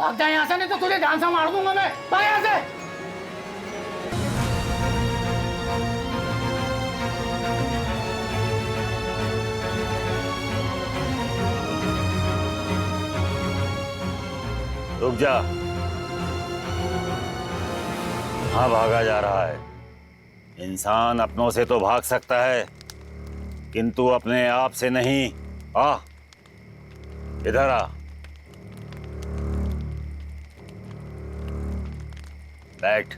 भाग जा यहाँ से, नहीं तो तुझे जान से मार दूंगा मैं। भाग यहाँ से। रुक जा। कहाँ भागा जा रहा है? इंसान अपनों से तो भाग सकता है, किंतु अपने आप से नहीं। आ, इधर आ। बैठ।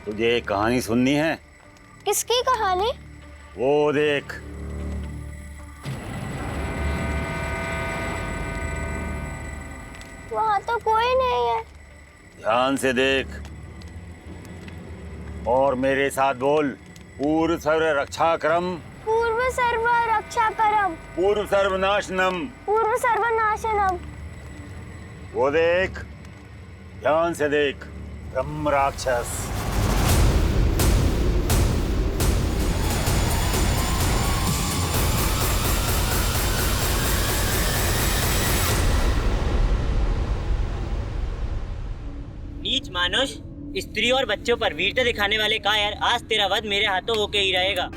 तुझे एक कहानी सुननी है? किसकी कहानी? वो देख। वहाँ तो कोई नहीं है। ध्यान से देख और मेरे साथ बोल। पूर्व सर्व रक्षा करम, पूर्व सर्व रक्षा परम, पूर्व सर्वनाशनम। पूर्व सर्वनाशनम। वो देख, ध्यान से देख। ब्रह्म राक्षस। नीच मानुष, स्त्री और बच्चों पर वीरता दिखाने वाले कायर, आज तेरा वध मेरे हाथों होके ही रहेगा।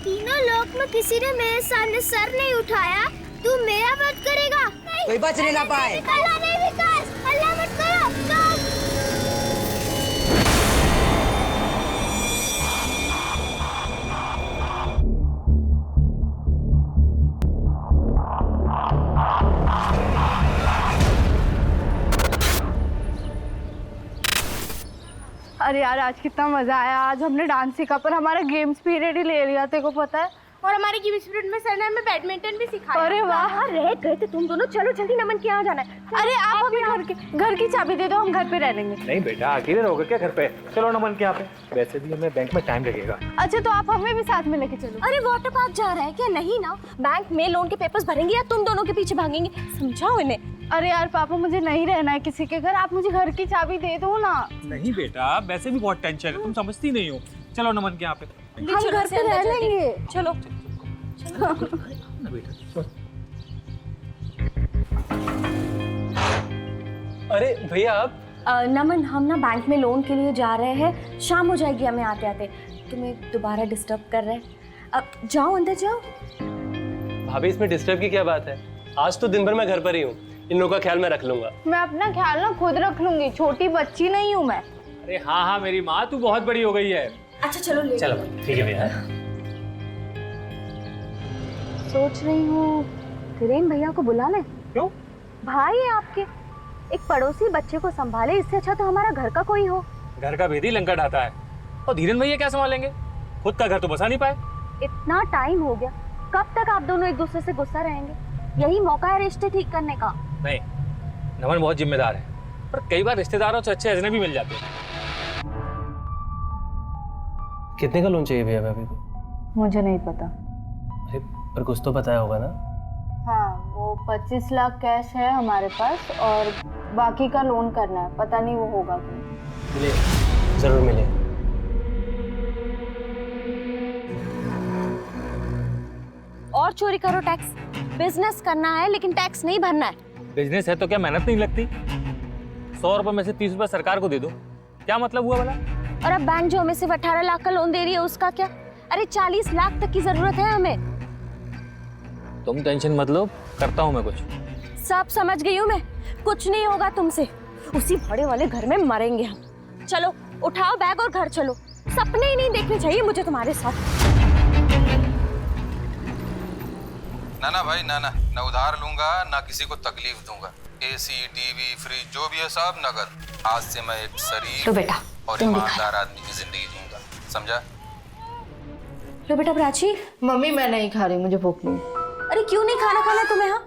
तीनों लोक में किसी ने मेरे सामने सर नहीं उठाया, तू मेरा वध करेगा? कोई बचने ना पाए। अल्लाह नहीं विकास, अल्लाह मत करो, stop! अरे यार आज कितना मजा आया। आज हमने डांस सीखा पर हमारा गेम्स पीरियड ही ले लिया, तेरे को पता है। और हमारे गेम्स पीरियड में सर ने हमें बैडमिंटन भी सिखाया। अरे वाह, रह गए थे तुम दोनों। चलो जल्दी, नमन के यहाँ जाना है। अरे आप हमें घर की चाबी दे दो, हम घर पे रह लेंगे। नहीं बेटा, अकेले रहोगे क्या घर पे? चलो नमन के यहाँ पे। वैसे भी हमें बैंक में टाइम लगेगा। अच्छा तो आप हमें भी साथ में लेके चलो। अरे वाटर पार्क जा रहा है क्या? नहीं ना, बैंक में लोन के पेपर्स भरेंगे या तुम दोनों के पीछे भागेंगे? समझाओ इन्हें। अरे यार पापा, मुझे नहीं रहना है किसी के घर, आप मुझे घर की चाबी दे दो ना। नहीं बेटा, वैसे भी बहुत टेंशन है, तुम समझती नहीं हो। चलो नमन के यहाँ पे। हम घर पे रह लेंगे। चलो। अरे भैया आप नमन, हम ना बैंक में लोन के लिए जा रहे हैं, शाम हो जाएगी हमें आते आते। तुम्हें दोबारा डिस्टर्ब कर रहे हैं, अब जाओ अंदर जाओ। भाभी इसमें डिस्टर्ब की क्या बात है? आज तो दिन भर मैं घर पर ही हूँ, इन लोगों का ख्याल मैं रख लूंगा। मैं अपना ख्याल ना खुद रख लूंगी, छोटी बच्ची नहीं हूँ मैं। अरे हाँ हाँ मेरी माँ, तू बहुत बड़ी हो गई है। अच्छा चलो ले चलो ठीक है भैया। सोच रही हूँ धीरेन भैया को बुला लें। क्यों? भाई है आपके, एक पड़ोसी बच्चे को संभाले, इससे अच्छा तो हमारा घर का कोई हो। घर का भेदी लंका ढाता है, और धीरेन भैया क्या संभालेंगे? खुद का घर तो बसा नहीं पाए। इतना टाइम हो गया, कब तक आप दोनों एक दूसरे से गुस्सा रहेंगे? यही मौका है रिश्ते ठीक करने का। नहीं, नमन बहुत जिम्मेदार है, पर कई बार रिश्तेदारों से अच्छे अजनबी मिल जाते हैं। कितने का लोन चाहिए भैया भाभी को? मुझे नहीं पता। अरे पर कुछ तो बताया होगा ना? हाँ, वो 25 लाख कैश है हमारे पास और बाकी का लोन करना है, पता नहीं वो होगा कि। मिले, जरूर मिले। और चोरी करो टैक्स, बिजनेस करना है लेकिन टैक्स नहीं भरना है। बिजनेस है तो क्या मेहनत नहीं लगती? 100 रुपए में से 30 रुपए सरकार को दे दो, क्या मतलब हुआ भला? और अब बैंक जो हमें सिर्फ 18 लाख का लोन दे रही है उसका क्या? अरे 40 लाख तक की जरूरत है हमें। तुम टेंशन मत लो, करता हूँ मैं कुछ। सब समझ गई हूँ मैं, कुछ नहीं होगा तुमसे, उसी भाड़े वाले घर में मरेंगे हम। चलो उठाओ बैग और घर चलो, सपने ही नहीं देखने चाहिए मुझे तुम्हारे साथ। ना ना भाई, ना ना, ना उधार लूंगा ना किसी को तकलीफ दूंगा। एसी, टीवी, फ्रिज जो भी है सब नगद। आज से मैं एक शरीफ लो बेटा, और ईमानदार आदमी की जिंदगी जीऊंगा, समझा? लो बेटा प्राची। मम्मी मैं नहीं खा रही, मुझे भूख नहीं। अरे क्यों नहीं खाना खाना तुम्हें? हाँ,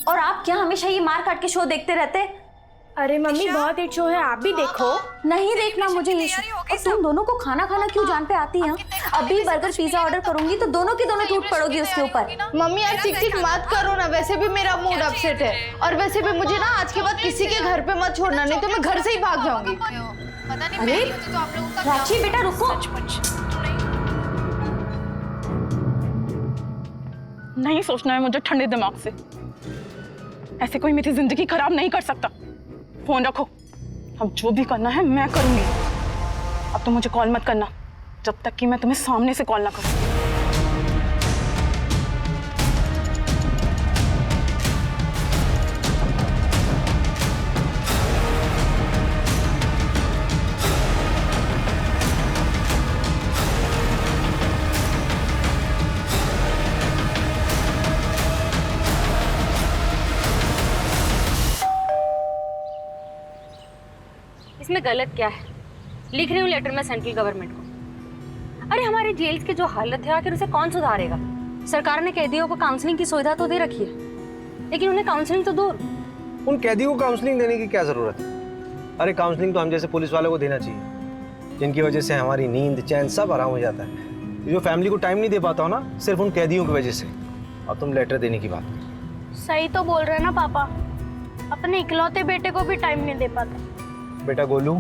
और आप क्या हमेशा ये मार काट के शो देखते रहते? अरे मम्मी बहुत हिट शो है, आप भी देखो। नहीं देखना मुझे ये शो। और तुम दोनों को खाना खाना क्यों जान पे आती है? अभी बर्गर पिज्जा ऑर्डर करूंगी तो दोनों की दोनों टूट पड़ोगी उसके ऊपर। मम्मी यार चिक चिक मत करो ना, वैसे भी मेरा मूड अपसेट है और वैसे भी मुझे ना आज के बाद किसी के घर पे मत छोड़ना, नहीं तो मैं घर से ही भाग जाऊंगी। अरे प्राची बेटा रुको। नहीं सोचना है मुझे ठंडे दिमाग से। ऐसे कोई मेरी जिंदगी खराब नहीं कर सकता। फोन रखो, अब जो भी करना है मैं करूंगी। अब तो मुझे कॉल मत करना जब तक कि मैं तुम्हें सामने से कॉल ना करूं। इसमें गलत क्या है? लिख रही हूँ लेटर में सेंट्रल गवर्नमेंट को। अरे हमारे जेल्स की जो हालत है आखिर उसे कौन सुधारेगा? सरकार ने कैदियों को काउंसलिंग की सुविधा तो दे रखी है, लेकिन उन्हें काउंसलिंग तो दो। उन कैदियों को काउंसलिंग देने की क्या जरूरत है? अरे काउंसलिंग तो हम जैसे पुलिस वालों को देना चाहिए, जिनकी वजह से हमारी नींद चैन सब आराम हो जाता है। जो फैमिली को टाइम नहीं दे पाता हो ना, सिर्फ उन कैदियों की वजह से। और तुम लेटर देने की बात कर। सही तो बोल रहे हैं ना पापा, अपने इकलौते बेटे को भी टाइम नहीं दे पाते। बेटा गोलू,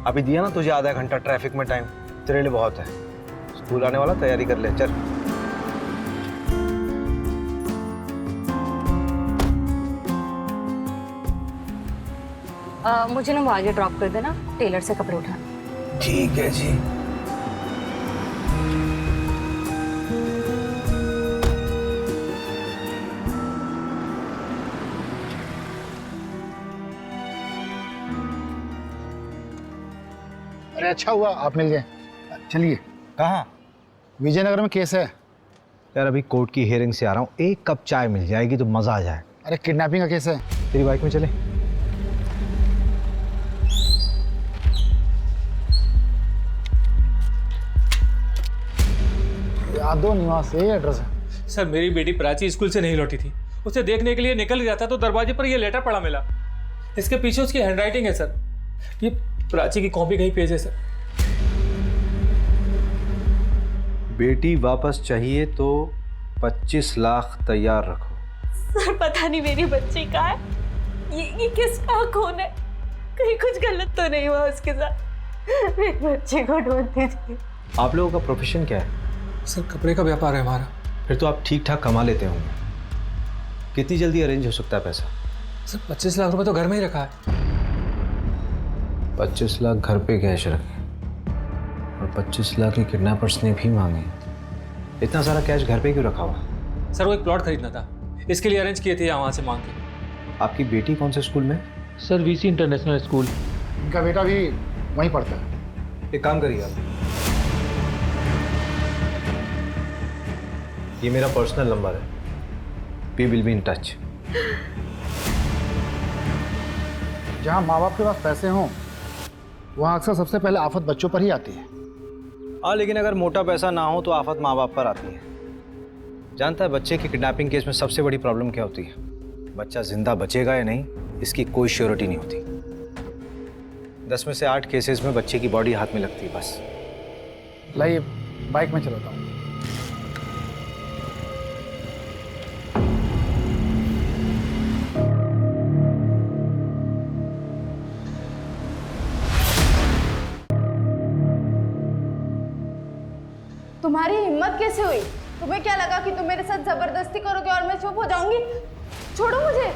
अभी दिया ना तुझे आधा घंटा ट्रैफिक में टाइम, तेरे लिए बहुत है। स्कूल आने वाला, तैयारी कर ले, चल। मुझे ना वो आगे ड्रॉप कर देना, टेलर से कपड़े उठाना। ठीक है जी। अरे अच्छा हुआ आप मिल गए। चलिए। कहाँ? विजयनगर में केस है। यार अभी कोर्ट की हियरिंग से आ रहा हूँ, एक कप चाय मिल जाएगी तो मजा आ जाए। अरे किडनैपिंग का केस है। तेरी बाइक में चले। यादव निवास, यही एड्रेस है। सर मेरी बेटी प्राची स्कूल से नहीं लौटी थी, उसे देखने के लिए निकल गया था तो दरवाजे पर ये लेटर पड़ा मिला। इसके पीछे उसकी हैंडराइटिंग है सर, ये प्राची की कॉपी कहीं पेज है सर। बेटी वापस चाहिए तो 25 लाख तैयार रखो। सर पता नहीं मेरी बच्ची कहाँ है, ये किसका खून है? कहीं कुछ गलत तो नहीं हुआ उसके साथ? मेरी बच्ची को ढूंढती थी। आप लोगों का प्रोफेशन क्या है? सर कपड़े का व्यापार है हमारा। फिर तो आप ठीक ठाक कमा लेते होंगे। कितनी जल्दी अरेंज हो सकता है पैसा? सर 25 लाख रुपए तो घर में ही रखा है। 25 लाख घर पे कैश रखे और 25 लाख की किडनैपर्स ने भी मांगे। इतना सारा कैश घर पे क्यों रखा हुआ? सर वो एक प्लॉट खरीदना था, इसके लिए अरेंज किए थे वहाँ से मांग के। आपकी बेटी कौन से स्कूल में? Sir VC international school. इनका बेटा भी वहीं पढ़ता है। एक काम करिए आप, ये मेरा पर्सनल नंबर है, we will be in touch. जहाँ माँ बाप के पास पैसे हों वहाँ अक्सर सबसे पहले आफत बच्चों पर ही आती है। हाँ, लेकिन अगर मोटा पैसा ना हो तो आफत माँ बाप पर आती है। जानता है बच्चे की किडनैपिंग केस में सबसे बड़ी प्रॉब्लम क्या होती है? बच्चा जिंदा बचेगा या नहीं, इसकी कोई श्योरिटी नहीं होती। 10 में से 8 केसेस में बच्चे की बॉडी हाथ में लगती है बस। लाइए बाइक में चलाता हूँ। तुम्हारी हिम्मत कैसे हुई? तुम्हें क्या लगा कि तुम मेरे साथ जबरदस्ती करोगे और मैं चुप हो जाऊंगी? छोड़ो मुझे,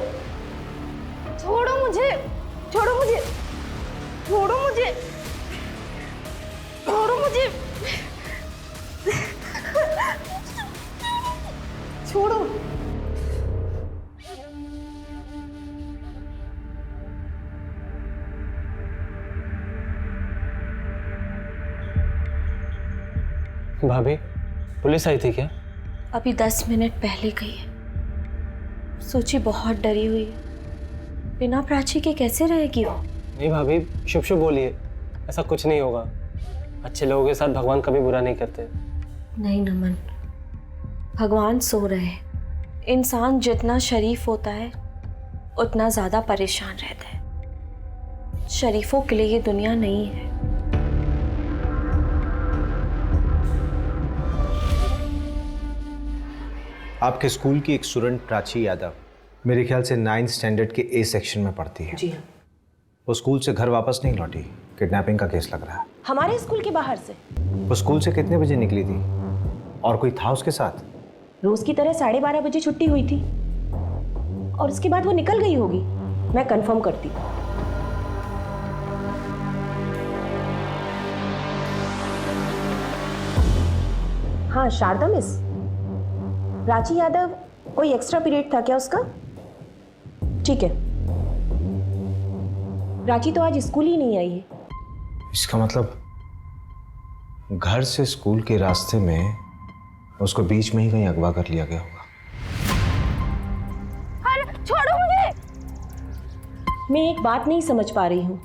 छोड़ो मुझे, छोड़ो मुझे, छोड़ो मुझे, छोड़ो मुझे, छोड़ो। भाभी पुलिस आई थी क्या? अभी 10 मिनट पहले गई है। सोची बहुत डरी हुई है, बिना प्राची के कैसे रहेगी वो? नहीं भाभी, शुभ शुभ बोलिए, ऐसा कुछ नहीं होगा। अच्छे लोगों के साथ भगवान कभी बुरा नहीं करते। नहीं नमन, भगवान सो रहे हैं। इंसान जितना शरीफ होता है उतना ज्यादा परेशान रहता है। शरीफों के लिए ये दुनिया नहीं है। आपके स्कूल की एक स्टूडेंट प्राची यादव मेरे ख्याल से 9th स्टैंडर्ड के ए सेक्शन में पढ़ती है। जी हाँ। वो स्कूल से घर वापस नहीं लौटी, किडनैपिंग का केस लग रहा है। हमारे स्कूल के बाहर से? वो स्कूल से कितने बजे निकली थी और कोई था उसके साथ? रोज की तरह 12:30 बजे छुट्टी हुई थी और उसके बाद वो निकल गई होगी। मैं कंफर्म करती हूँ। हाँ शारदा मिस, प्राची यादव कोई एक्स्ट्रा पीरियड था क्या उसका? ठीक है। प्राची तो आज स्कूल ही नहीं आई है। इसका मतलब घर से स्कूल के रास्ते में उसको बीच में ही कहीं अगवा कर लिया गया होगा। अरे छोड़ो मुझे। मैं एक बात नहीं समझ पा रही हूँ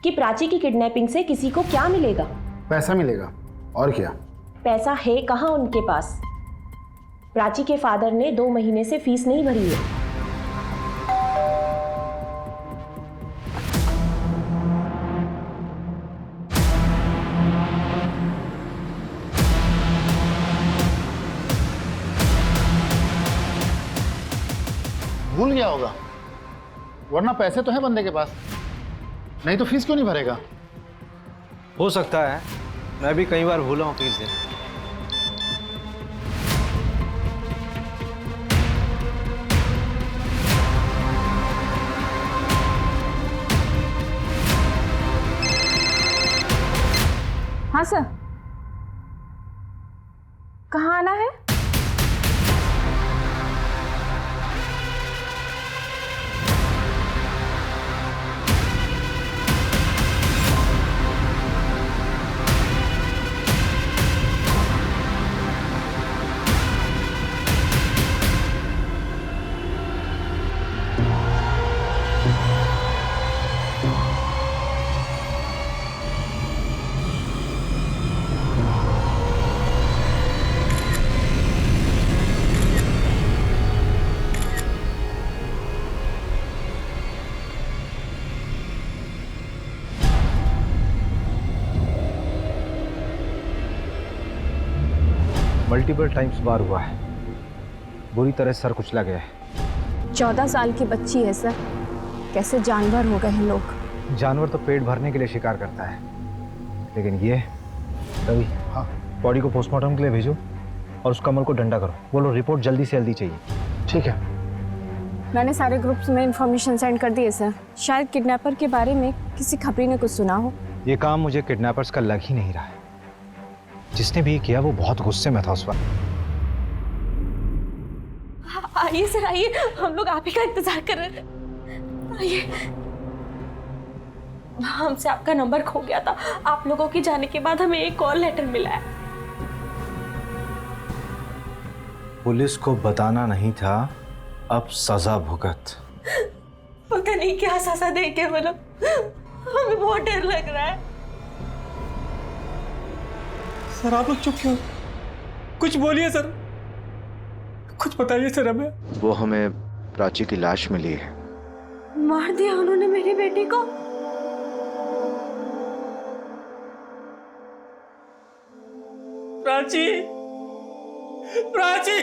कि प्राची की किडनैपिंग से किसी को क्या मिलेगा? पैसा मिलेगा, और क्या? पैसा है कहाँ उनके पास? प्राची के फादर ने 2 महीने से फीस नहीं भरी है। भूल गया होगा, वरना पैसे तो हैं बंदे के पास, नहीं तो फीस क्यों नहीं भरेगा? हो सकता है, मैं भी कई बार भूला हूँ फीस देना। हाँ सर, कहाँ आना है? मल्टीपल टाइम्स बार हुआ है, बुरी तरह सर कुचला गया है। 14 साल की बच्ची है सर, कैसे जानवर हो गए हैं लोग। जानवर तो पेट भरने के लिए शिकार करता है, लेकिन ये रवि, हाँ, बॉडी को पोस्टमार्टम के लिए भेजो और उस कमल को डंडा करो। बोलो रिपोर्ट जल्दी से जल्दी चाहिए। ठीक है। मैंने सारे ग्रुप्स में इंफॉर्मेशन सेंड कर दी है सर। शायद किडनैपर के बारे में किसी खबरी ने कुछ सुना हो। ये काम मुझे किडनैपर्स का लग ही नहीं रहा है। जिसने भी किया वो बहुत गुस्से में था उस वक्त। आइए सर आइए, हम लोग आप ही का इंतजार कर रहे थे। आइए। हमसे आपका नंबर खो गया था। आप लोगों के जाने के बाद हमें एक कॉल लेटर मिला है। पुलिस को बताना नहीं था, अब सजा भुगत। पता नहीं क्या सजा देंगे वो लोग, हमें बहुत डर लग रहा है। सर आप लोग चुप क्यों? कुछ बोलिए सर, कुछ बताइए सर हमें। वो हमें प्राची की लाश मिली है। मार दिया उन्होंने मेरी बेटी को। प्राची, प्राची।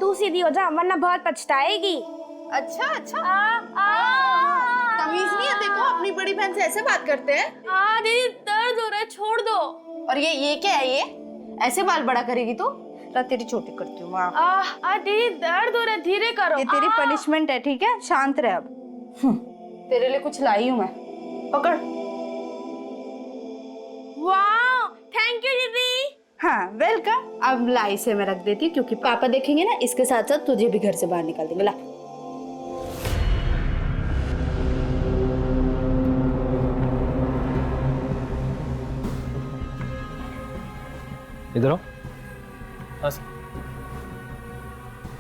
तू सीधी हो जा वरना बहुत पछताएगी। अच्छा अच्छा, तमीज नहीं है देखो, अपनी बड़ी बहन से ऐसे बात करते हैं। दीदी दर्द हो रहा है, छोड़ दो। और ये क्या है? ये ऐसे बाल बड़ा करेगी तो? तेरी छोटी करती हूँ। दीदी दर्द हो रहा है, धीरे करो। ये तेरी पनिशमेंट है, ठीक है? शांत रह अब। तेरे लिए कुछ लाई हूँ मैं, पकड़। वाह, थैंक यू दीदी। हाँ वेलकम। अब लाई से मैं रख देती हूँ क्योंकि पापा देखेंगे ना, इसके साथ साथ तुझे भी घर से बाहर निकाल देंगे। ला। इधर आओ। हाँ सर।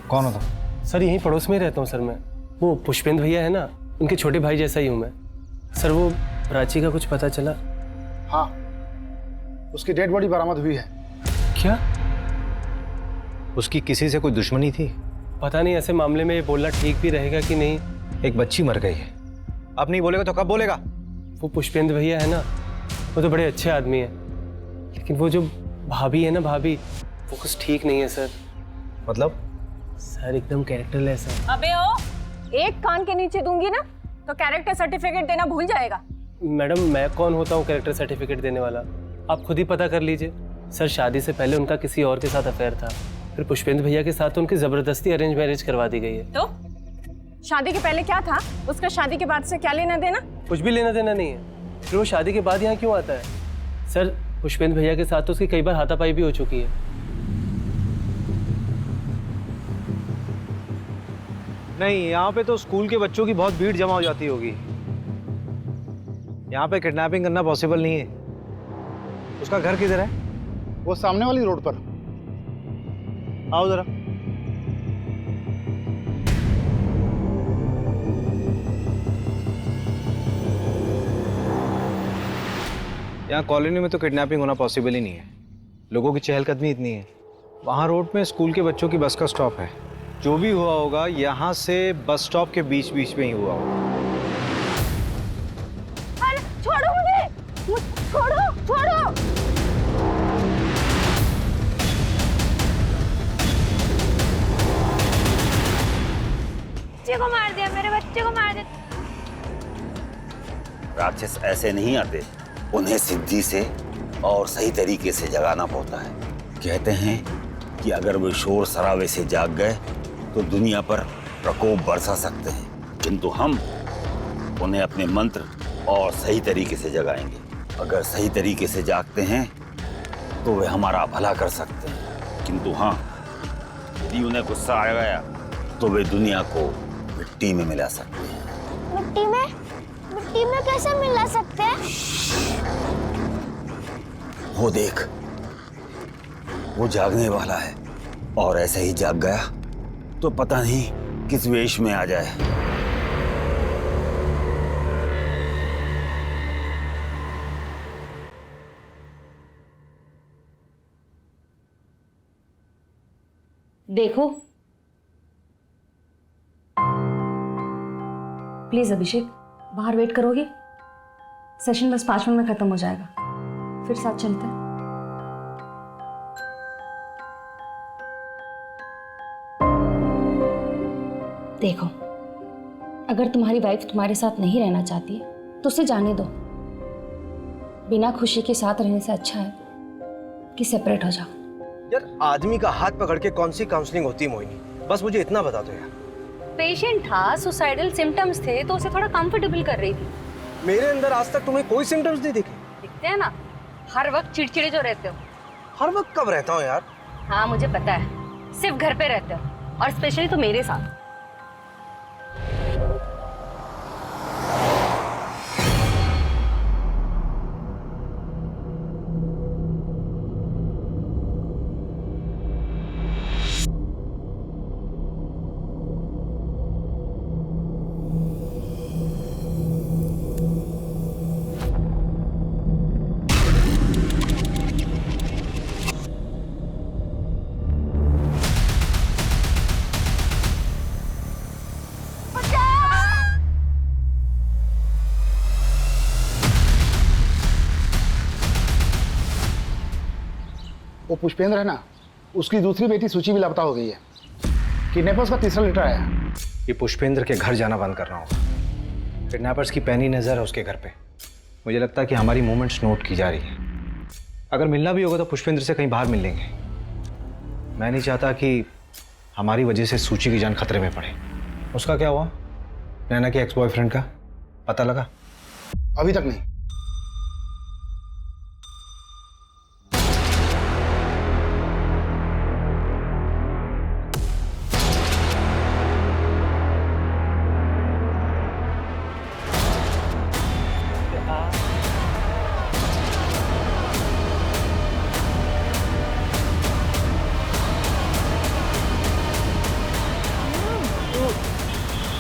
कौन हो तुम? सर यहीं पड़ोस में ही रहता हूँ सर मैं। वो पुष्पेंद्र भैया है ना, उनके छोटे भाई जैसा ही हूँ मैं। सर वो प्राची का कुछ पता चला? हाँ, उसकी डेड बॉडी बरामद हुई है। क्या? उसकी किसी से कोई दुश्मनी थी? पता नहीं, ऐसे मामले में ये बोलना ठीक भी रहेगा कि नहीं। एक बच्ची मर गई है, अब नहीं बोलेगा तो कब बोलेगा? वो पुष्पेंद्र भैया है ना, वो तो बड़े अच्छे आदमी है, लेकिन वो जो भाभी है ना, भाभी, वो कुछ ठीक नहीं है सर। मतलब? सर एकदम कैरेक्टरलेस है। अबे ओ, एक कान के नीचे दूंगी ना तो कैरेक्टर सर्टिफिकेट देना भूल जाएगा। मैडम मैं कौन होता हूँ कैरेक्टर सर्टिफिकेट देने वाला? आप खुद ही पता कर लीजिए। सर शादी से पहले उनका किसी और के साथ अफेयर था, फिर पुष्पेंद्र भैया के साथ उनकी जबरदस्ती अरेंज मैरिज करवा दी गई है। तो शादी के पहले क्या था? उसका शादी के बाद से क्या लेना देना? कुछ भी लेना देना नहीं है। फिर वो शादी के बाद यहाँ क्यों आता है? सर पुष्पेंद्र भैया के साथ तो उसकी कई बार हाथापाई भी हो चुकी है। नहीं, यहाँ पे तो स्कूल के बच्चों की बहुत भीड़ जमा हो जाती होगी। यहाँ पे किडनैपिंग करना पॉसिबल नहीं है। उसका घर किधर है? वो सामने वाली रोड पर। आओ जरा। यहाँ कॉलोनी में तो किडनैपिंग होना पॉसिबल ही नहीं है। लोगों की चहलकदमी इतनी है। वहाँ रोड में स्कूल के बच्चों की बस का स्टॉप है। जो भी हुआ होगा यहाँ से बस स्टॉप के बीच बीच में ही हुआ होगा। अरे छोड़ो मुझे, छोड़ो छोड़ो। बच्चे को मार दिया, मेरे बच्चे को मार दिया। राक्षस ऐसे नहीं आते, उन्हें सिद्धि से और सही तरीके से जगाना पड़ता है। कहते हैं कि अगर वो शोर शराबे से जाग गए तो दुनिया पर प्रकोप बरसा सकते हैं, किंतु हम उन्हें अपने मंत्र और सही तरीके से जगाएंगे। अगर सही तरीके से जागते हैं तो वे हमारा भला कर सकते हैं, किंतु हाँ, यदि उन्हें गुस्सा आ गया तो वे दुनिया को मिट्टी में मिला सकते हैं। मिट्टी में? मिट्टी में कैसे मिला सकते हैं? वो देख, वो जागने वाला है, और ऐसे ही जाग गया तो पता नहीं किस वेश में आ जाए। देखो प्लीज अभिषेक, बाहर वेट करोगे? सेशन बस 5 मिनट में खत्म हो जाएगा, फिर साथ चलते हैं। देखो, अगर तुम्हारी वाइफ तुम्हारे साथ नहीं रहना चाहती है तो उसे जाने दो। बिना खुशी के साथ रहने से अच्छा है कि सेपरेट हो जाओ। यार आदमी का हाथ पकड़ के कौन सी काउंसलिंग होती है मोहिनी? बस मुझे इतना बता दो यार। पेशेंट था, सुसाइडल सिम्टम्स थे, तो उसे थोड़ा कंफर्टेबल कर रही थी। मेरे अंदर आज तक तुम्हें कोई सिम्टम्स नहीं दिखे? दिखते हैं ना, हर वक्त चिड़चिड़े जो रहते हो। हर वक्त कब रहता हूँ यार? हाँ मुझे पता है, सिर्फ घर पे रहते हो, और स्पेशली तो मेरे साथ। वो पुष्पेंद्र है ना, उसकी दूसरी बेटी सूची भी लापता हो गई है। किडनैपर्स का तीसरा लेटर आया है। ये पुष्पेंद्र के घर जाना बंद करना होगा। किडनैपर्स की पैनी नजर है उसके घर पे। मुझे लगता है कि हमारी मूवमेंट्स नोट की जा रही है। अगर मिलना भी होगा तो पुष्पेंद्र से कहीं बाहर मिल लेंगे। मैं नहीं चाहता कि हमारी वजह से सूची की जान खतरे में पड़े। उसका क्या हुआ? नैना के एक्स बॉयफ्रेंड का पता लगा? अभी तक नहीं।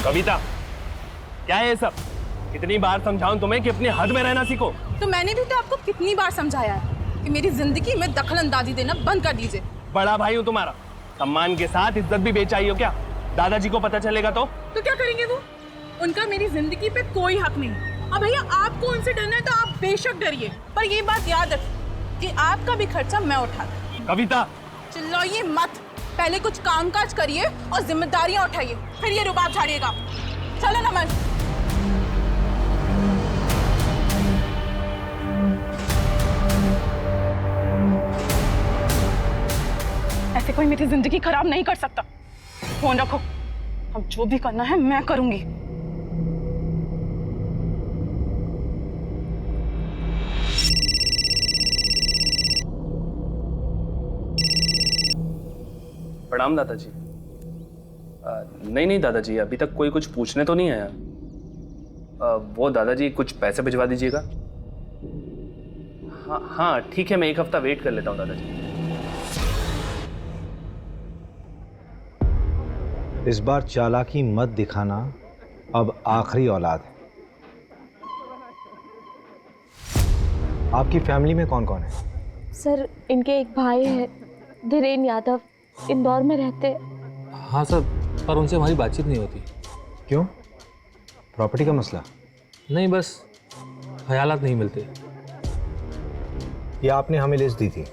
कविता, क्या है ये सब? कितनी बार समझाऊं तुम्हें कि अपनी हद में रहना सीखो। तो मैंने भी तो आपको कितनी बार समझाया है कि मेरी जिंदगी में दखल अंदाजी देना बंद कर दीजिए। बड़ा भाई हूँ तुम्हारा, सम्मान के साथ इज्जत भी बेचाई हो क्या? दादाजी को पता चलेगा तो क्या करेंगे वो? उनका मेरी जिंदगी पे कोई हक नहीं। अब भैया आपको उनसे डरना है तो आप बेशक डरिए, पर ये बात याद रखिए कि आपका भी खर्चा मैं उठाऊंगी। कविता चिल्लाइए मत, पहले कुछ कामकाज करिए और जिम्मेदारियां उठाइए, फिर ये रुबाब झाड़िएगा। चलो नमन। ऐसे कोई मेरी जिंदगी खराब नहीं कर सकता। फोन रखो, अब जो भी करना है मैं करूंगी। प्रणाम दादाजी। नहीं दादाजी, अभी तक कोई कुछ पूछने तो नहीं आया। वो दादाजी कुछ पैसे भिजवा दीजिएगा। हाँ ठीक है, मैं 1 हफ्ता वेट कर लेता हूँ दादाजी। इस बार चालाकी मत दिखाना, अब आखिरी औलाद है। आपकी फैमिली में कौन कौन है? सर इनके एक भाई है, धीरेन यादव, इंदौर में रहते। हाँ सर, पर उनसे हमारी बातचीत नहीं होती। क्यों? प्रॉपर्टी का मसला? नहीं, बस ख्यालात नहीं मिलते। ये आपने हमें लिस्ट दी थी,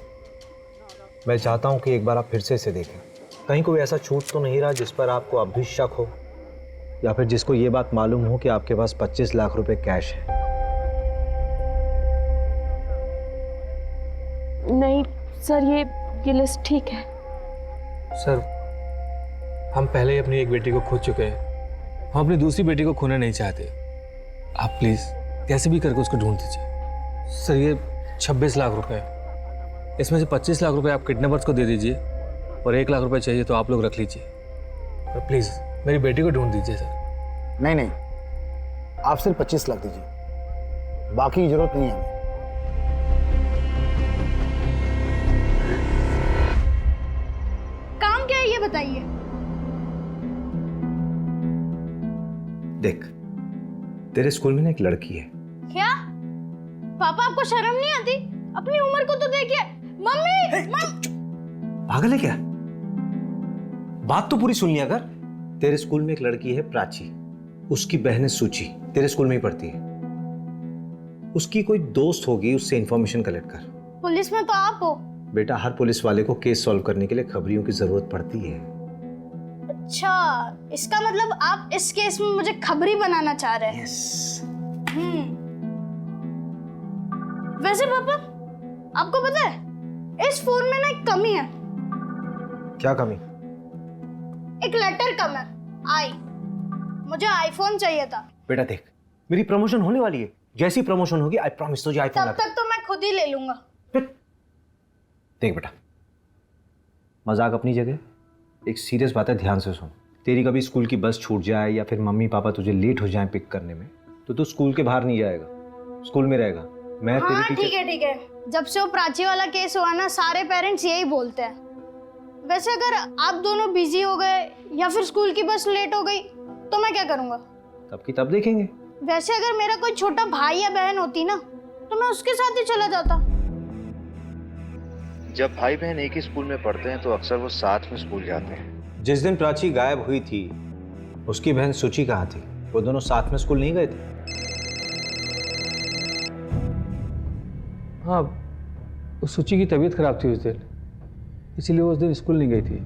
मैं चाहता हूँ कि एक बार आप फिर से इसे देखें। कहीं कोई ऐसा छूट तो नहीं रहा जिस पर आपको अब भी शक हो, या फिर जिसको ये बात मालूम हो कि आपके पास 25 लाख रुपए कैश है। नहीं सर, ये लिस्ट ठीक है। सर, हम पहले ही अपनी एक बेटी को खो चुके हैं, हम अपनी दूसरी बेटी को खोना नहीं चाहते। आप प्लीज़ कैसे भी करके उसको ढूंढ दीजिए। सर, ये 26 लाख रुपए, इसमें से 25 लाख रुपए आप किडनैपर्स को दे दीजिए और 1 लाख रुपए चाहिए तो आप लोग रख लीजिए। पर प्लीज़ मेरी बेटी को ढूंढ दीजिए सर। नहीं, आप सिर्फ 25 लाख दीजिए, बाकी की जरूरत नहीं है हमें। काम क्या है ये बताइए। देख, तेरे स्कूल में ना एक लड़की है। क्या पापा, आपको शर्म नहीं आती? अपनी उम्र को तो देखिए। मम्मी पागल है क्या? बात तो पूरी सुन लिया कर। तेरे स्कूल में एक लड़की है प्राची, उसकी बहन है सूची, तेरे स्कूल में ही पढ़ती है। उसकी कोई दोस्त होगी, उससे इंफॉर्मेशन कलेक्ट कर। पुलिस में तो आप हो। बेटा, हर पुलिस वाले को केस सॉल्व करने के लिए खबरियों की जरूरत पड़ती है। अच्छा, इसका मतलब आप इस केस में मुझे खबरी बनाना चाह रहे हैं। वैसे पापा, आपको पता है इस फोन में ना एक कमी है। क्या कमी? एक लेटर कम है, आई। मुझे आईफोन चाहिए था। बेटा देख, मेरी प्रमोशन होने वाली है, जैसी प्रमोशन होगी आई प्रॉमिस तुझे आईफोन। तब तक तो मैं खुद ही ले लूंगा। देख बेटा, मजाक अपनी जगह, एक सीरियस बात है, ध्यान से सुन। तेरी कभी स्कूल की बस छूट जाए या फिर मम्मी पापा तुझे लेट हो जाए पिक करने में, तो तू स्कूल के बाहर नहीं जाएगा, स्कूल में रहेगा। मैं हाँ ठीक है। जब से वो प्राची वाला केस हुआ ना, सारे पेरेंट्स यही बोलते हैं। वैसे अगर आप दोनों बिजी हो गए या फिर स्कूल की बस लेट हो गई तो मैं क्या करूंगा? तब की तब देखेंगे। वैसे अगर मेरा कोई छोटा भाई या बहन होती ना तो मैं उसके साथ ही चला जाता। जब भाई बहन एक ही स्कूल में पढ़ते हैं तो अक्सर वो साथ में स्कूल जाते हैं। जिस दिन प्राची गायब हुई थी, उसकी बहन सूची कहाँ थी? वो दोनों साथ में स्कूल नहीं गए थे? हाँ, उस सूची की तबीयत खराब थी उस दिन, इसीलिए वो उस दिन स्कूल नहीं गई थी,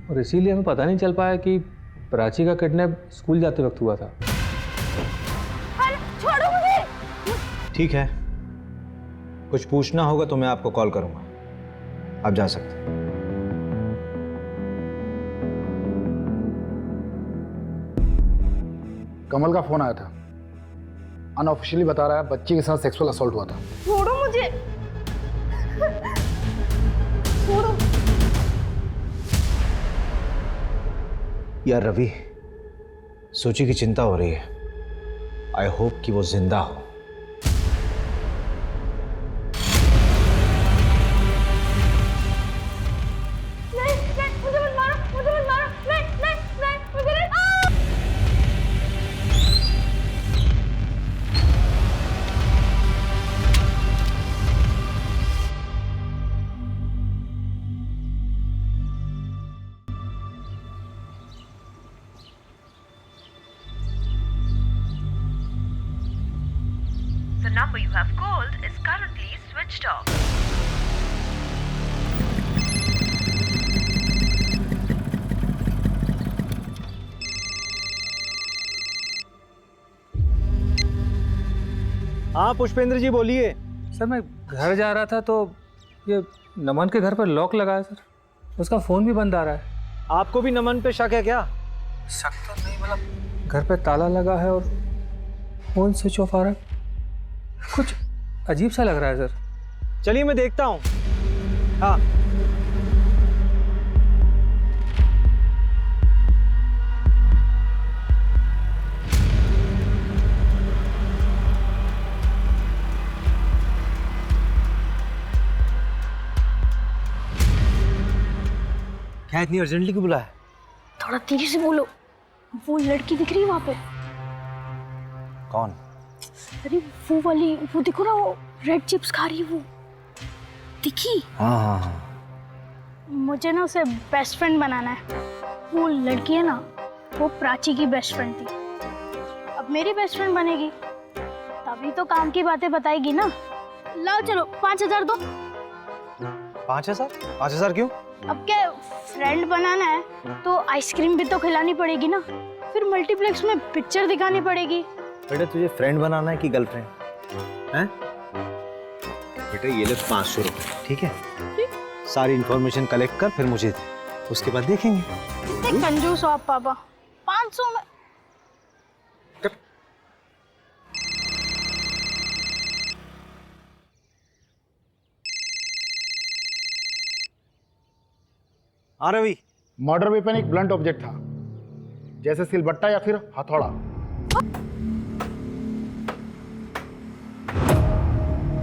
और इसीलिए हमें पता नहीं चल पाया कि प्राची का किडनैप स्कूल जाते वक्त हुआ था। छोड़ो मुझे। ठीक है, कुछ पूछना होगा तो मैं आपको कॉल करूंगा, आप जा सकते हैं। कमल का फोन आया था, अनऑफिशियली बता रहा है बच्ची के साथ सेक्सुअल असॉल्ट हुआ था। छोड़ो मुझे। छोड़ो। यार रवि, सोची की चिंता हो रही है। आई होप कि वो जिंदा हो। The number you have called is currently switched off. हाँ पुष्पेंद्र जी बोलिए। सर, मैं घर जा रहा था तो ये नमन के घर पर लॉक लगा है सर। उसका फ़ोन भी बंद आ रहा है। आपको भी नमन पे शक है क्या? शक तो नहीं, मतलब घर पे ताला लगा है और फ़ोन स्विच ऑफ आ रहा है। कुछ अजीब सा लग रहा है सर। चलिए मैं देखता हूँ। हाँ क्या इतनी अर्जेंटली क्यों बुलाया? थोड़ा तेजी से बोलो। वो लड़की दिख रही है वहां पे। कौन? अरे वो वाली, वो देखो ना, वो रेड चिप्स खा रही है, वो दिखी? हाँ हाँ हाँ। मुझे ना उसे बेस्ट फ्रेंड बनाना है। वो लड़की है ना, वो प्राची की बेस्ट फ्रेंड थी, अब मेरी बेस्ट फ्रेंड बनेगी, तभी तो काम की बातें बताएगी ना। लाओ चलो 5,000 दो। 5,000? 5,000 क्यों? अब क्या फ्रेंड बनाना है तो आइसक्रीम भी तो खिलानी पड़ेगी ना, फिर मल्टीप्लेक्स में पिक्चर दिखानी पड़ेगी। बेटा तुझे फ्रेंड बनाना है कि गर्लफ्रेंड हैं? बेटा ये ले 500 रुपये, ठीक है? सारी इंफॉर्मेशन कलेक्ट कर फिर मुझे दे, उसके बाद देखेंगे। कितने कंजूस हो आप पापा, 500 में। हाँ रवि। मर्डर वेपन एक ब्लंट ऑब्जेक्ट था, जैसे सिलबट्टा या फिर हथौड़ा।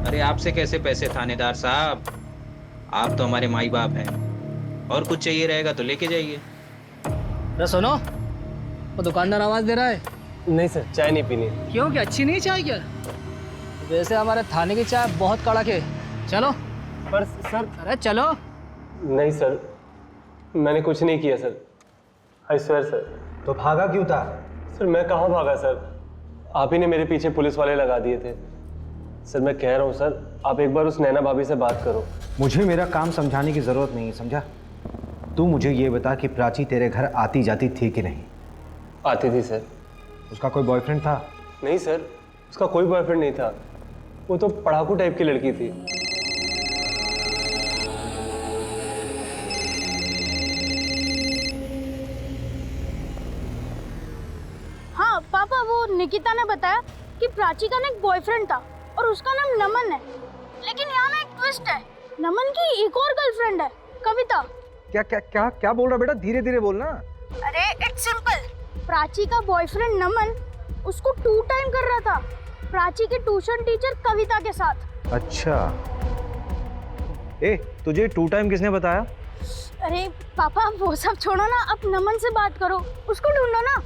अरे आपसे कैसे पैसे थानेदार साहब, आप तो हमारे माई बाप हैं, और कुछ चाहिए रहेगा तो लेके जाइए। अरे सुनो, वो दुकानदार आवाज दे रहा है। नहीं सर, चाय नहीं पीनी। क्यों, क्या अच्छी नहीं चाय क्या? वैसे हमारे थाने की चाय बहुत कड़क है, चलो। पर सर। अरे चलो। नहीं सर, मैंने कुछ नहीं किया सर, आई स्वेयर सर। तो भागा क्यों था? सर मैं कहाँ भागा सर, आप ही ने मेरे पीछे पुलिस वाले लगा दिए थे। सर मैं कह रहा हूँ सर, आप एक बार उस नैना भाभी से बात करो। मुझे मेरा काम समझाने की जरूरत नहीं है, समझा? तू मुझे ये बता कि प्राची तेरे घर आती जाती थी कि नहीं? आती थी सर। उसका कोई बॉयफ्रेंड था? नहीं सर, उसका कोई बॉयफ्रेंड नहीं था, वो तो पढ़ाकू टाइप की लड़की थी। हाँ पापा, वो निकिता ने बताया कि प्राची का ना एक बॉयफ्रेंड था और उसका नाम नमन है, लेकिन यहाँ ना एक ट्विस्ट है, नमन की एक और गर्लफ्रेंड है, कविता। क्या क्या क्या क्या बोल रहा बेटा? धीरे धीरे बोलना। अरे इट्स सिंपल, प्राची का बॉयफ्रेंड नमन उसको 2 टाइम कर रहा था, प्राची के ट्यूशन टीचर कविता के साथ। अच्छा, ए तुझे 2 टाइम किसने बताया? अरे पापा वो सब छोड़ो ना, अब नमन से बात करो, उसको ढूंढो ना।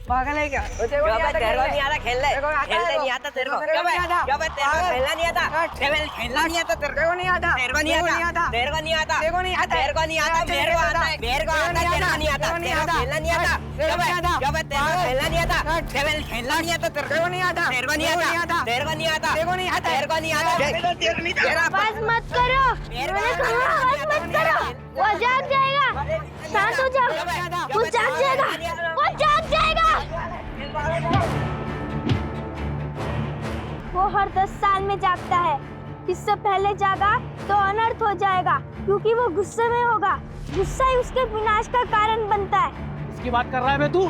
पागल है क्या? तेरे को नहीं आता खेलने नहीं आता तेरे को, खेलना नहीं आता, खेलना नहीं आता तेरे को, नहीं आता तेरे को, नहीं आता तेरे को, नहीं आता तेरे को, नहीं आता तेरे को, नहीं आता मेरे को आता है, मेरे को आता है, तेरे को नहीं आता, तेरे को खेलना नहीं आता, तेरे को खेलना नहीं आता, खेलना नहीं आता तेरे को, नहीं आता तेरे को, नहीं आता तेरे को, नहीं आता तेरे को, नहीं आता तेरे को, नहीं आता तेरा। बस मत करो, मैंने कहा बस मत करो, वो जाग जाएगा, शांत हो जाओ, वो जाग जाएगा, वो जाग जाएगा। वो हर 10 साल में जागता है, इससे पहले जागा तो अनर्थ हो जाएगा, क्योंकि वो गुस्से में होगा, गुस्सा ही उसके विनाश का कारण बनता है। इसकी बात कर रहा है बे तू?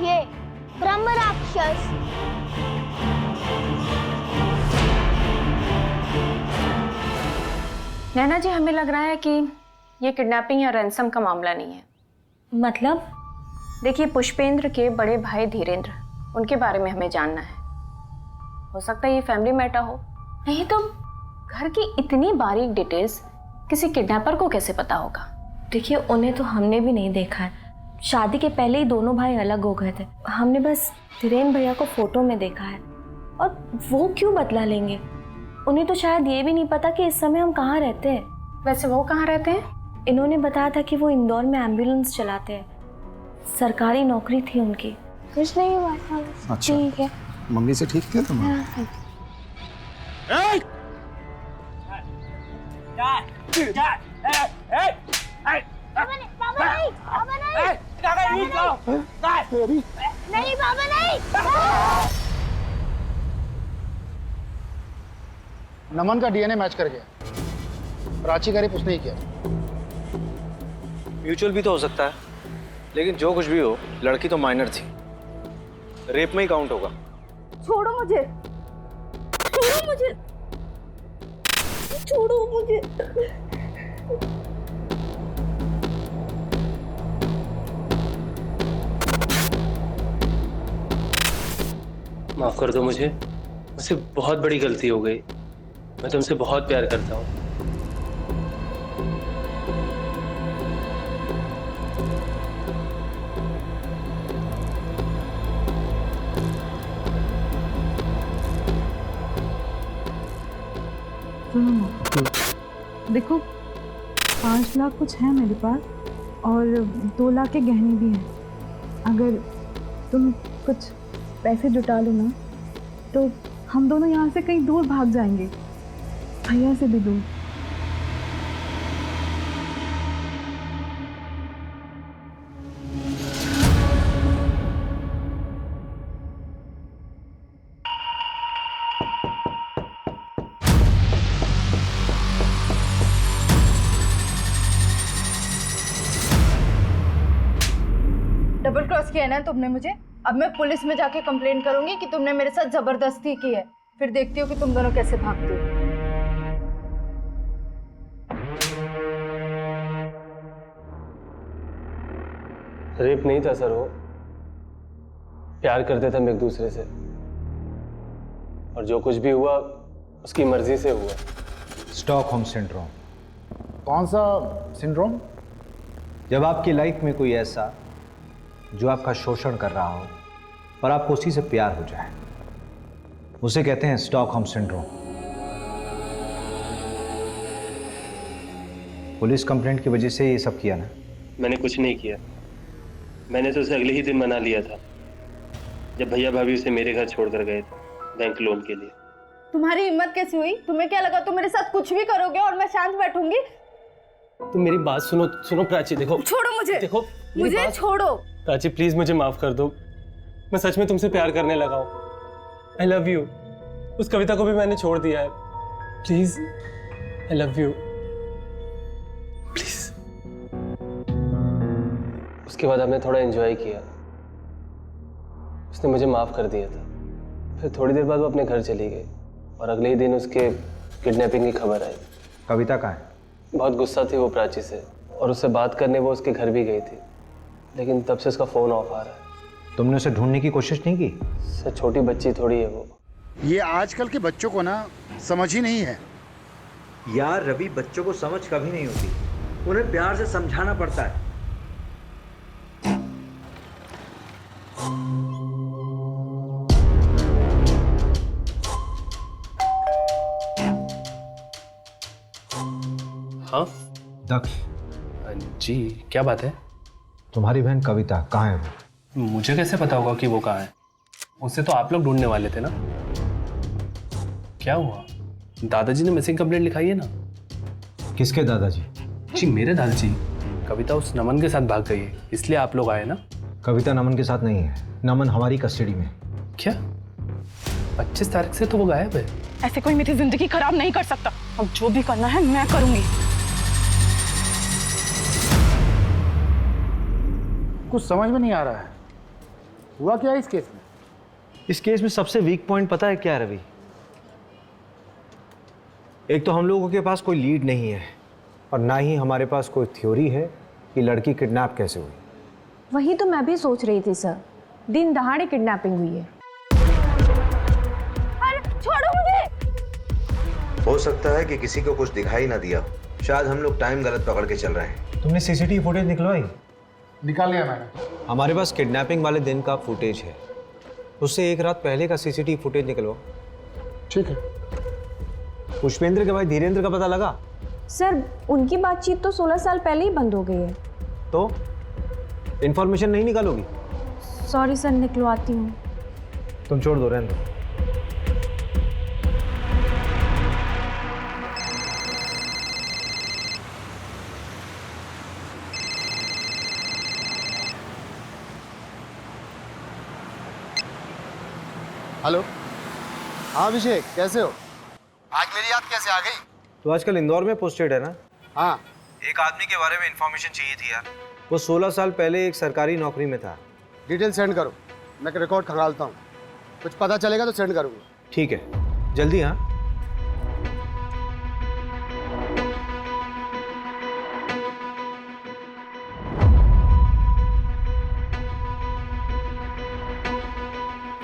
ये ब्रह्म राक्षस। नैना जी, हमें लग रहा है कि ये किडनैपिंग या रैंसम का मामला नहीं है। मतलब? देखिए, पुष्पेंद्र के बड़े भाई धीरेंद्र, उनके बारे में हमें जानना है। हो सकता है ये फैमिली मैटर हो, नहीं तो घर की इतनी बारीक डिटेल्स किसी किडनैपर को कैसे पता होगा? देखिए, उन्हें तो हमने भी नहीं देखा है, शादी के पहले ही दोनों भाई अलग हो गए थे, हमने बस धीरेन्द्र भैया को फोटो में देखा है, और वो क्यों बदला लेंगे? उन्हें तो शायद ये भी नहीं पता कि इस समय हम कहाँ रहते हैं। वैसे वो कहाँ रहते हैं? इन्होंने बताया था कि वो इंदौर में एम्बुलेंस चलाते हैं, सरकारी नौकरी थी उनकी। कुछ नहीं हुआ। अच्छा, ठीक है। मम्मी से ठीक थे तुम? पापा नहीं, तेरी नहीं बाबा नहीं। नमन का डीएनए मैच कर गया, प्राची का रेप उसने ही किया। म्यूचुअल भी तो हो सकता है, लेकिन जो कुछ भी हो, लड़की तो माइनर थी, रेप में ही काउंट होगा। छोड़ो मुझे, छोड़ो मुझे, छोड़ो मुझे। माफ कर दो मुझसे बहुत बड़ी गलती हो गई। मैं तुमसे बहुत प्यार करता हूँ। देखो 5 लाख कुछ है मेरे पास और 2 लाख के गहने भी हैं। अगर तुम कुछ पैसे जुटा लो ना तो हम दोनों यहाँ से कहीं दूर भाग जाएंगे, भैया से भी दूर। डबल क्रॉस किया है ना तुमने मुझे। अब मैं पुलिस में जाके कंप्लेंट करूंगी कि तुमने मेरे साथ जबरदस्ती की है। फिर देखती हो कि तुम दोनों कैसे भागते हो। रेप नहीं था सर, वो प्यार करते थे हम एक दूसरे से, और जो कुछ भी हुआ उसकी मर्जी से हुआ। Stockholm syndrome. कौन सा सिंड्रोम? जब आपकी लाइफ में कोई ऐसा जो आपका शोषण कर रहा हो पर आपको उसी से प्यार हो जाए, उसे कहते हैं स्टॉकहोम सिंड्रोम। पुलिस कंप्लेंट की वजह से ये सब किया ना? मैंने कुछ नहीं किया। मैंने तो उसे अगले ही दिन मना लिया था जब भैया भाभी उसे मेरे घर छोड़कर गए थे बैंक लोन के लिए। तुम्हारी हिम्मत कैसी हुई? तुम्हें क्या लगा तुम मेरे साथ कुछ भी करोगे और मैं शांत बैठूंगी? तुम मेरी बात सुनो प्राची। देखो, छोड़ो मुझे, देखो मुझे छोड़ो। प्राची प्लीज मुझे माफ कर दो। मैं सच में तुमसे प्यार करने लगा हूँ। I love you. उस कविता को भी मैंने छोड़ दिया है। Please, I love you, please. उसके बाद हमने थोड़ा एंजॉय किया। उसने मुझे माफ कर दिया था। फिर थोड़ी देर बाद वो अपने घर चली गई और अगले ही दिन उसके किडनैपिंग की खबर आई। कविता कहाँ है? बहुत गुस्सा थी वो प्राची से और उससे बात करने वो उसके घर भी गई थी, लेकिन तब से उसका फोन ऑफ आ रहा है। तुमने उसे ढूंढने की कोशिश नहीं की? सर, छोटी बच्ची थोड़ी है वो। ये आजकल के बच्चों को ना समझ ही नहीं है। यार रवि, बच्चों को समझ कभी नहीं होती, उन्हें प्यार से समझाना पड़ता है। हाँ दक्ष जी, क्या बात है? तुम्हारी बहन कविता कहाँ है वो? मुझे कैसे पता होगा कि वो कहाँ है? उसे तो आप लोग ढूंढने वाले थे ना। क्या हुआ? दादाजी ने मिसिंग कंप्लेंट लिखाई है ना। किसके दादाजी? जी मेरे दादाजी। कविता उस नमन के साथ भाग गई है, इसलिए आप लोग आए ना। कविता नमन के साथ नहीं है, नमन हमारी कस्टडी में। क्या? 25 तारीख से तो वो गायब है। ऐसे कोई मेरी जिंदगी खराब नहीं कर सकता। अब जो भी करना है मैं करूंगी। कुछ समझ में नहीं आ रहा है, हुआ क्या है इस केस में? इस केस में सबसे वीक पॉइंट पता है क्या रवि? एक तो हम लोगों के पास कोई लीड नहीं है और ना ही हमारे पास कोई थ्योरी है कि लड़की किडनैप कैसे हुई। वही तो मैं भी सोच रही थी सर, दिन दहाड़े किडनैपिंग हुई है। अरे छोड़ो मुझे। हो सकता है कि किसी को कुछ दिखाई ना दिया, शायद हम लोग टाइम गलत पकड़ के चल रहे हैं। तुमने सीसीटीवी फुटेज निकलवाई? निकाल लिया मैंने। हमारे पास किडनैपिंग वाले दिन का फुटेज है, उससे एक रात पहले का सीसीटीवी फुटेज निकलवाओ। ठीक है। पुष्पेंद्र के भाई धीरेन्द्र का पता लगा? सर उनकी बातचीत तो 16 साल पहले ही बंद हो गई है। तो इंफॉर्मेशन नहीं निकालोगी? सॉरी सर, निकलवाती हूँ। तुम छोड़ दो, रहने दो। हेलो। हाँ अभिषेक, कैसे हो? आज मेरी याद कैसे आ गई? तो आजकल इंदौर में पोस्टेड है ना? हाँ। एक आदमी के बारे में इंफॉर्मेशन चाहिए थी यार। वो 16 साल पहले एक सरकारी नौकरी में था। डिटेल सेंड करो, मैं रिकॉर्ड खंगालता हूँ। कुछ पता चलेगा तो सेंड करूँगा। ठीक है, जल्दी। हाँ,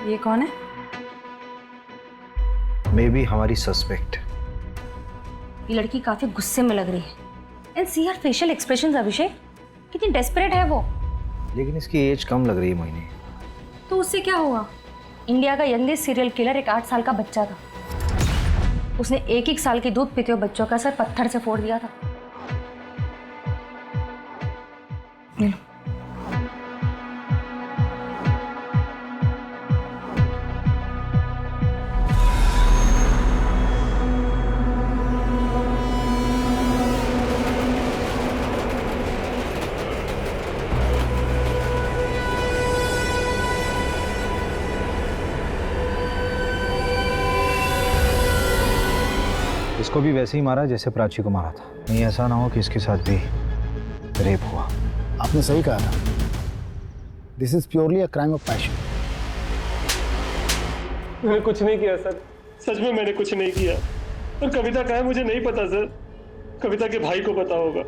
ये कौन है? मे बी हमारी सस्पेक्ट। ये लड़की काफी गुस्से में लग रही है। And see her facial expressions Abhishek, कितनी डेस्परेट है वो। लेकिन इसकी एज कम लग रही है मोहिनी। तो उससे क्या हुआ? इंडिया का यंगेस्ट सीरियल किलर एक 8 साल का बच्चा था। उसने 1-1 साल के दूध पीते हुए बच्चों का सर पत्थर से फोड़ दिया था। ले लो। इसको भी वैसे ही मारा जैसे प्राची को मारा था। नहीं ऐसा ना हो कि इसके साथ भी रेप हुआ। आपने सही कहा था, this is purely a crime of passion. मैंने कुछ नहीं किया सर, सच में मैंने कुछ नहीं किया। और कविता कहाँ है मुझे नहीं पता सर, कविता के भाई को पता होगा।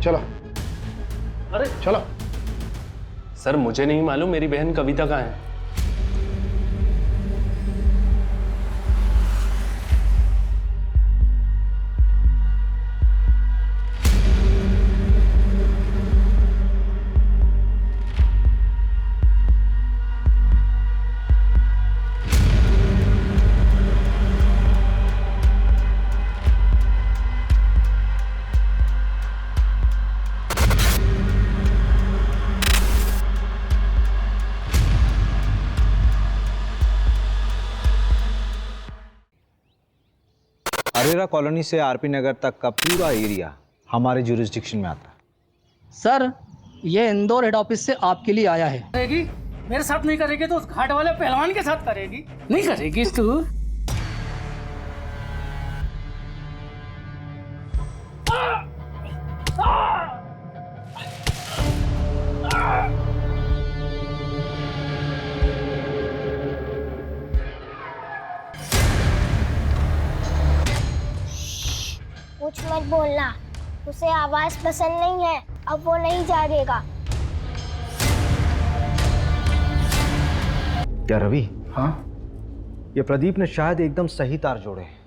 चलो। अरे चलो। सर मुझे नहीं मालूम मेरी बहन कविता कहाँ है। अरेरा कॉलोनी से आरपी नगर तक का पूरा एरिया हमारे जुरिस्डिक्शन में आता है। सर, ये इंदौर हेड ऑफिस से आपके लिए आया है। करेगी? मेरे साथ नहीं करेगी तो उस घाट वाले पहलवान के साथ करेगी। नहीं करेगी तू? कुछ मत बोलना, उसे आवाज पसंद नहीं है, अब वो नहीं जागेगा। क्या रवि? हाँ? ये प्रदीप ने शायद एकदम सही तार जोड़े हैं।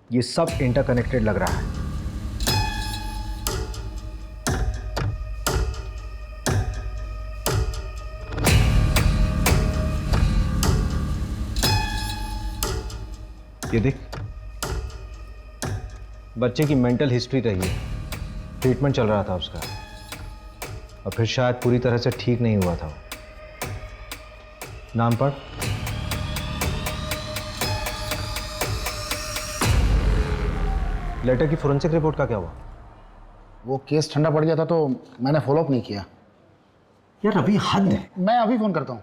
ये सब इंटरकनेक्टेड लग रहा है। ये देख, बच्चे की मेंटल हिस्ट्री रही है, ट्रीटमेंट चल रहा था उसका, और फिर शायद पूरी तरह से ठीक नहीं हुआ था। नाम पढ़। लेटर की फोरेंसिक रिपोर्ट का क्या हुआ? वो केस ठंडा पड़ गया था तो मैंने फॉलोअप नहीं किया। यार अभी हद है। मैं अभी फोन करता हूँ।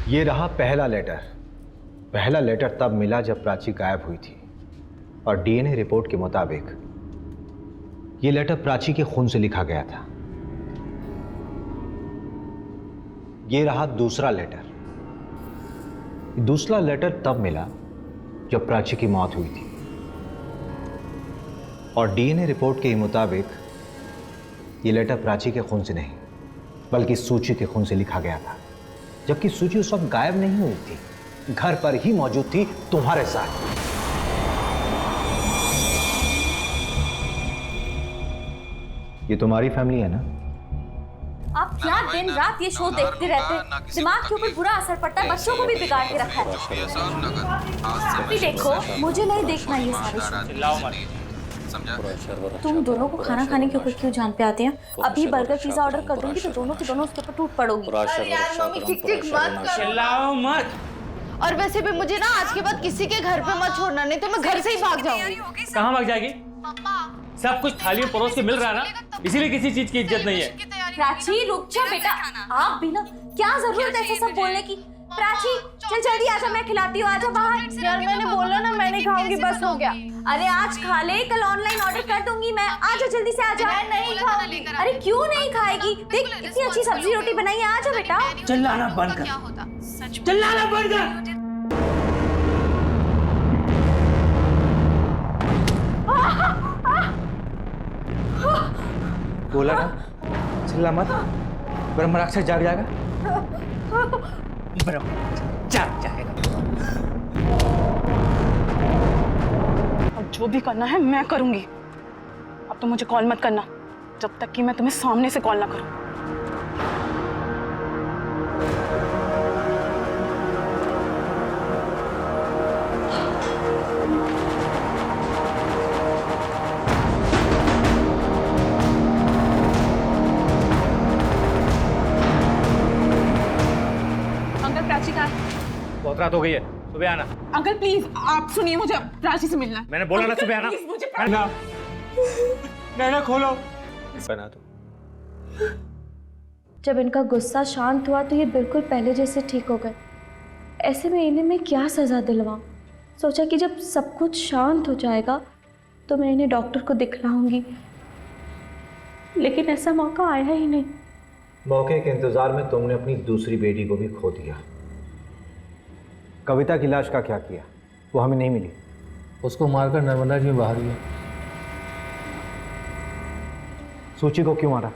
ये रहा पहला लेटर। पहला लेटर तब मिला जब प्राची गायब हुई थी, और डीएनए रिपोर्ट के मुताबिक ये लेटर प्राची के खून से लिखा गया था। ये रहा दूसरा लेटर। दूसरा लेटर तब मिला जब प्राची की मौत हुई थी, और डीएनए रिपोर्ट के मुताबिक ये लेटर प्राची के खून से नहीं बल्कि सूची के खून से लिखा गया था, जबकि सूची उस वक्त गायब नहीं हुई थी, घर पर ही मौजूद थी तुम्हारे साथ। ये तुम्हारी फैमिली है ना? आप क्या दिन रात ये शो देखते रहते हैं? दिमाग के ऊपर बुरा असर पड़ता है, बच्चों को भी बिगाड़ के रखा है। आप भी देखो, मुझे नहीं देखना ये सारे शो। समझा? तुम दोनों को खाना खाने के ऊपर क्यों जान पे आते हैं? अभी बर्गर पिज्जा ऑर्डर कर दूंगी तो दोनों के दोनों उसके ऊपर टूट पड़ोगी। अरे यार मम्मी ठीक मत करो। चिल्लाओ मत। और वैसे भी मुझे ना आज के बाद किसी के घर पे मत छोड़ना, नहीं तो मैं घर से ही भाग जाऊंगी। कहाँ भाग जाएगी? सब कुछ थाली में परोस के मिल रहा है ना, इसीलिए किसी चीज की इज्जत नहीं है। प्राची रुक जा बेटा, आप भी ना, क्या जरूरत है ऐसा सब बोलने की? प्राची चल जल्दी आजा, मैं खिलाती हूँ, आजा बाहर। यार मैंने बोला ना मैं नहीं खाऊंगी, बस हो गया। अरे आज खा ले, कल ऑनलाइन ऑर्डर कर दूंगी मैं। आजा जल्दी से आजा। मैं नहीं खाऊंगी। अरे क्यों नहीं खाएगी? देख कितनी अच्छी सब्जी रोटी बनाई है, आजा बेटा। चिल्लाना बंद कर, चिल्लाना बंद कर। बोला ना चिल्ला मत, ब्रह्म राक्षस जाग जाएगा। जाग जाएगा। अब जो भी करना है मैं करूंगी। अब तो मुझे कॉल मत करना जब तक कि मैं तुम्हें सामने से कॉल ना करूं। अंकल प्राची कहाँ है? बहुत रात हो गई है, सुबह आना। अंकल प्लीज आप सुनिए, मुझे प्राची से मिलना है। मैंने बोला ना सुबह आना। प्लीज मुझे नैना खोलो। बना दो। जब इनका गुस्सा शांत हुआ तो ये बिल्कुल पहले जैसे ठीक हो गए। ऐसे में इन्हें मैं क्या सज़ा दिलवाऊं? सोचा कि जब सब कुछ शांत हो जाएगा तो मैं इन्हें डॉक्टर को दिखलाऊंगी, लेकिन ऐसा मौका आया ही नहीं। मौके के इंतजार में तुमने अपनी दूसरी बेटी को भी खो दिया। कविता की लाश का क्या किया? वो हमें नहीं मिली। उसको मारकर नर्मदा जी में बहा दिया। सूची को क्यों मारा?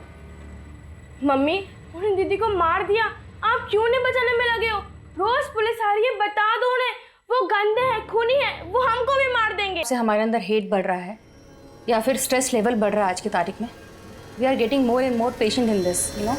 मम्मी उन्हें दीदी को मार दिया, आप क्यों नहीं बचाने में लगे हो? रोज पुलिस आ रही है, बता दो उन्हें, वो गंदे हैं, खूनी है, वो हमको भी मार देंगे। से हमारे अंदर हेट बढ़ रहा है या फिर स्ट्रेस लेवल बढ़ रहा है आज की तारीख में। We are getting more and more patient in this, you no.